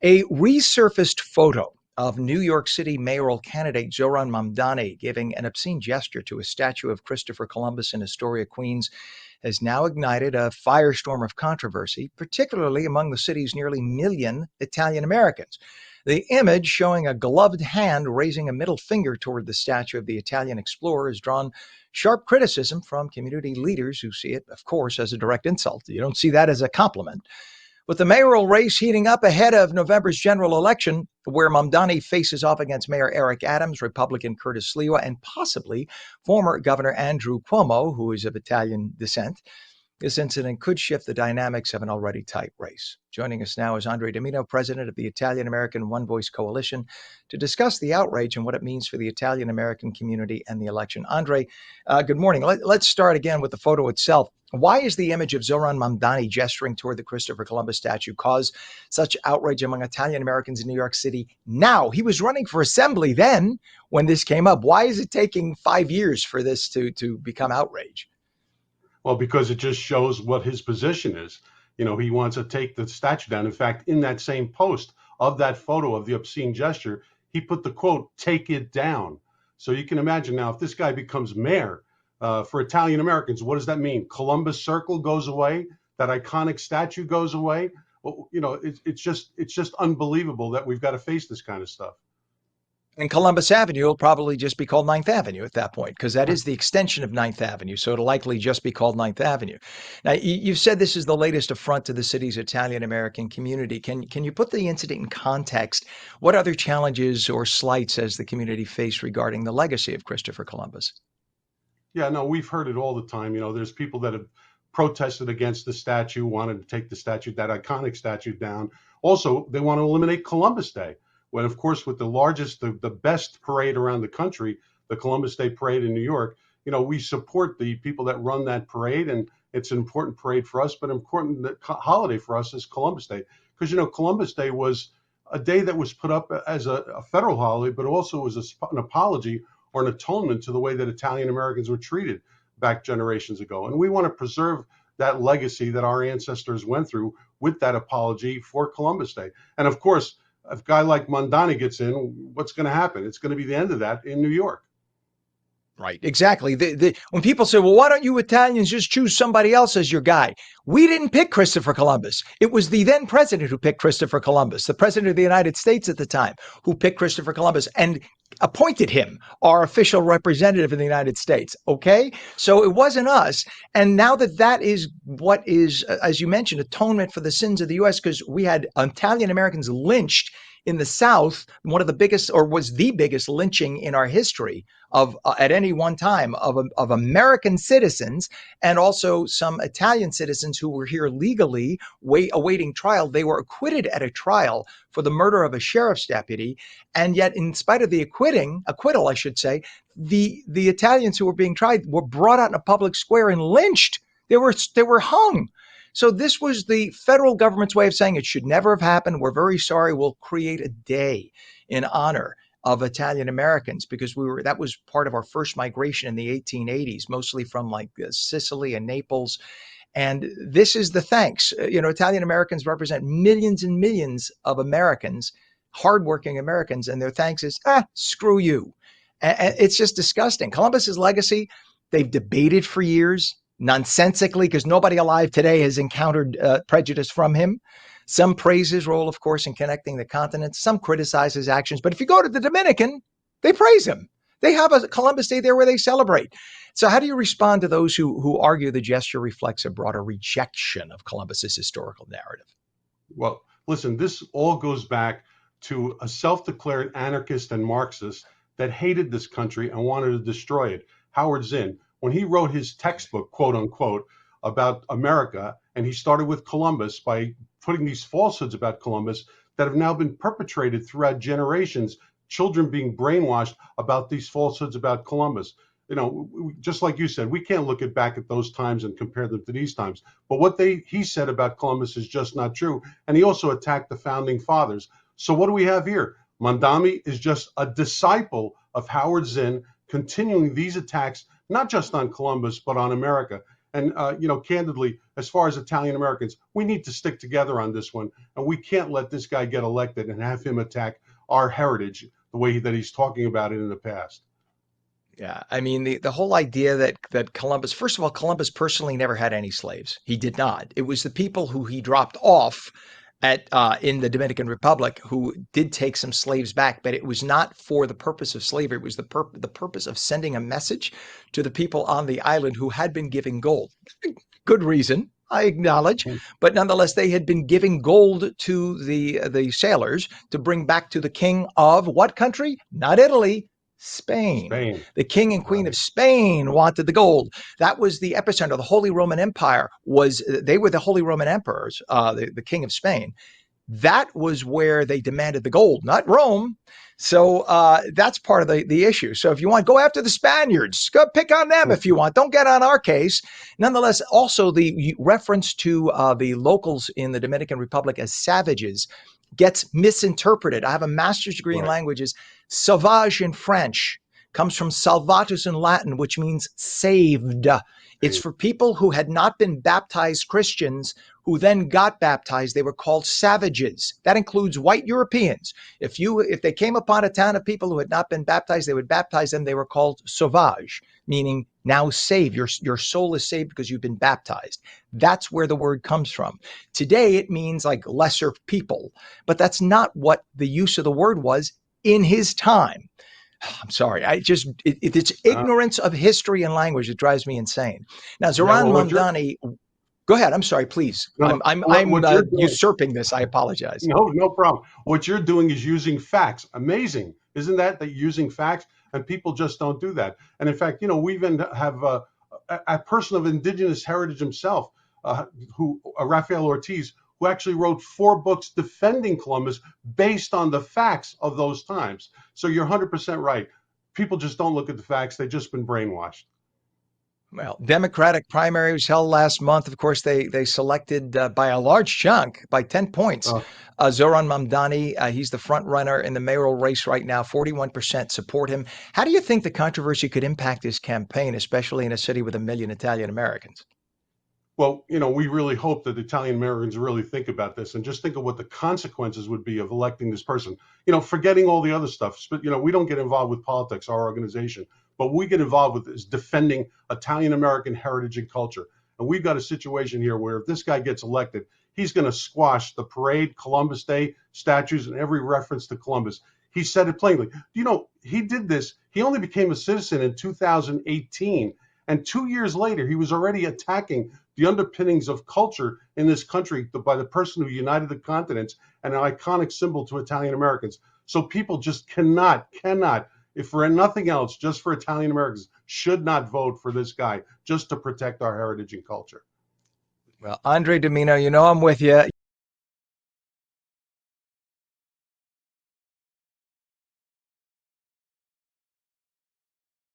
A resurfaced photo of New York City mayoral candidate Zohran Mamdani giving an obscene gesture to a statue of Christopher Columbus in Astoria, Queens, has now ignited a firestorm of controversy, particularly among the city's nearly million Italian Americans. The image showing a gloved hand raising a middle finger toward the statue of the Italian explorer has drawn sharp criticism from community leaders who see it, of course, as a direct insult. You don't see that as a compliment. With the mayoral race heating up ahead of November's general election, where Mamdani faces off against Mayor Eric Adams, Republican Curtis Sliwa, and possibly former Governor Andrew Cuomo, who is of Italian descent, this incident could shift the dynamics of an already tight race. Joining us now is Andre DiMino, president of the Italian American One Voice Coalition, to discuss the outrage and what it means for the Italian American community and the election. Andre, good morning. Let's start again with the photo itself. Why is the image of Zohran Mamdani gesturing toward the Christopher Columbus statue cause such outrage among Italian Americans in New York City now? He was running for assembly then when this came up. Why is it taking 5 years for this to become outrage? Well, because it just shows what his position is. You know, he wants to take the statue down. In fact, in that same post of that photo of the obscene gesture, he put the quote, "take it down." So you can imagine now, if this guy becomes mayor, for Italian Americans, what does that mean? Columbus Circle goes away, that iconic statue goes away. Well, you know, it's just unbelievable that we've got to face this kind of stuff. And Columbus Avenue will probably just be called Ninth Avenue at that point, because that is the extension of Ninth Avenue. So it'll likely just be called Ninth Avenue. Now, you've said this is the latest affront to the city's Italian American community. Can you put the incident in context? What other challenges or slights has the community faced regarding the legacy of Christopher Columbus? Yeah, no, we've heard it all the time. You know, there's people that have protested against the statue, wanted to take the statue, that iconic statue, down. Also, they want to eliminate Columbus Day, when, of course, with the largest, the best parade around the country, the Columbus Day Parade in New York, you know, we support the people that run that parade, and it's an important parade for us, but an important holiday for us is Columbus Day. Because, you know, Columbus Day was a day that was put up as a federal holiday, but also as an apology or an atonement to the way that Italian Americans were treated back generations ago. And we want to preserve that legacy that our ancestors went through with that apology for Columbus Day. And of course, if a guy like Mamdani gets in, what's going to happen? It's going to be the end of that in New York. Right, exactly. When people say, well, why don't you Italians just choose somebody else as your guy? We didn't pick Christopher Columbus. It was the then president who picked Christopher Columbus, the president of the United States at the time, who picked Christopher Columbus and appointed him our official representative in the United States. Okay, so it wasn't us. And now that is what is, as you mentioned, atonement for the sins of the U.S., because we had Italian Americans lynched in the South, one of the biggest, or was the biggest lynching in our history of at any one time of American citizens, and also some Italian citizens who were here legally awaiting trial. They were acquitted at a trial for the murder of a sheriff's deputy, and yet, in spite of the acquittal, I should say, the Italians who were being tried were brought out in a public square and lynched. They were hung. So this was the federal government's way of saying it should never have happened. We're very sorry. We'll create a day in honor of Italian Americans, because that was part of our first migration in the 1880s, mostly from like Sicily and Naples. And this is the thanks. You know, Italian Americans represent millions and millions of Americans, hardworking Americans, and their thanks is, screw you. And it's just disgusting. Columbus's legacy, they've debated for years, nonsensically, because nobody alive today has encountered prejudice from him. Some praise his role, of course, in connecting the continents. Some criticize his actions. But if you go to the Dominican, they praise him. They have a Columbus Day there where they celebrate. So how do you respond to those who argue the gesture reflects a broader rejection of Columbus's historical narrative? Well, listen, this all goes back to a self-declared anarchist and Marxist that hated this country and wanted to destroy it, Howard Zinn. When he wrote his textbook, quote unquote, about America, and he started with Columbus by putting these falsehoods about Columbus that have now been perpetrated throughout generations, children being brainwashed about these falsehoods about Columbus. You know, just like you said, we can't look back at those times and compare them to these times. But what he said about Columbus is just not true. And he also attacked the founding fathers. So what do we have here? Mamdani is just a disciple of Howard Zinn, continuing these attacks, not just on Columbus, but on America. And, candidly, as far as Italian Americans, we need to stick together on this one. And we can't let this guy get elected and have him attack our heritage the way that he's talking about it in the past. Yeah, I mean the whole idea that Columbus, first of all, Columbus personally never had any slaves. He did not. It was the people who he dropped off at in the Dominican Republic who did take some slaves back, but it was not for the purpose of slavery. It was the purpose of sending a message to the people on the island who had been giving gold. Good reason, I acknowledge, but nonetheless, they had been giving gold to the sailors to bring back to the king of what country? Not Italy. Spain. Spain. The king and queen of Spain wanted the gold. That was the epicenter. The Holy Roman Empire they were the Holy Roman emperors, the king of Spain. That was where they demanded the gold, not Rome. So that's part of the issue. So if you want, go after the Spaniards. Go pick on them if you want. Don't get on our case. Nonetheless, also the reference to the locals in the Dominican Republic as savages gets misinterpreted. I have a master's degree in languages. Sauvage in French comes from salvatus in Latin, which means saved. It's for people who had not been baptized Christians who then got baptized. They were called savages. That includes white Europeans. If they came upon a town of people who had not been baptized, they would baptize them. They were called sauvage, meaning now saved. Your soul is saved because you've been baptized. That's where the word comes from. Today, it means like lesser people, but that's not what the use of the word was in his time. I'm sorry. It's ignorance of history and language that drives me insane. Now, Zohran Mamdani, go ahead. I'm sorry, please. No, I'm usurping this. I apologize. No problem. What you're doing is using facts. Amazing. Isn't that using facts? And people just don't do that. And in fact, we even have a person of indigenous heritage himself, Rafael Ortiz, who actually wrote 4 books defending Columbus based on the facts of those times. So you're 100% right. People just don't look at the facts. They've just been brainwashed. Well, Democratic primary was held last month. Of course, they selected by a large chunk, by 10 points, Zohran Mamdani. He's the front runner in the mayoral race right now. 41% support him. How do you think the controversy could impact his campaign, especially in a city with 1 million Italian Americans? Well, we really hope that Italian Americans really think about this and just think of what the consequences would be of electing this person. Forgetting all the other stuff. But, we don't get involved with politics, our organization. But we get involved with is defending Italian American heritage and culture. And we've got a situation here where if this guy gets elected, he's going to squash the parade, Columbus Day statues, and every reference to Columbus. He said it plainly. He did this. He only became a citizen in 2018. And 2 years later, he was already attacking the underpinnings of culture in this country by the person who united the continents and an iconic symbol to Italian Americans. So people just cannot, if for nothing else, just for Italian Americans, should not vote for this guy just to protect our heritage and culture. Well, Andre DiMino, I'm with you.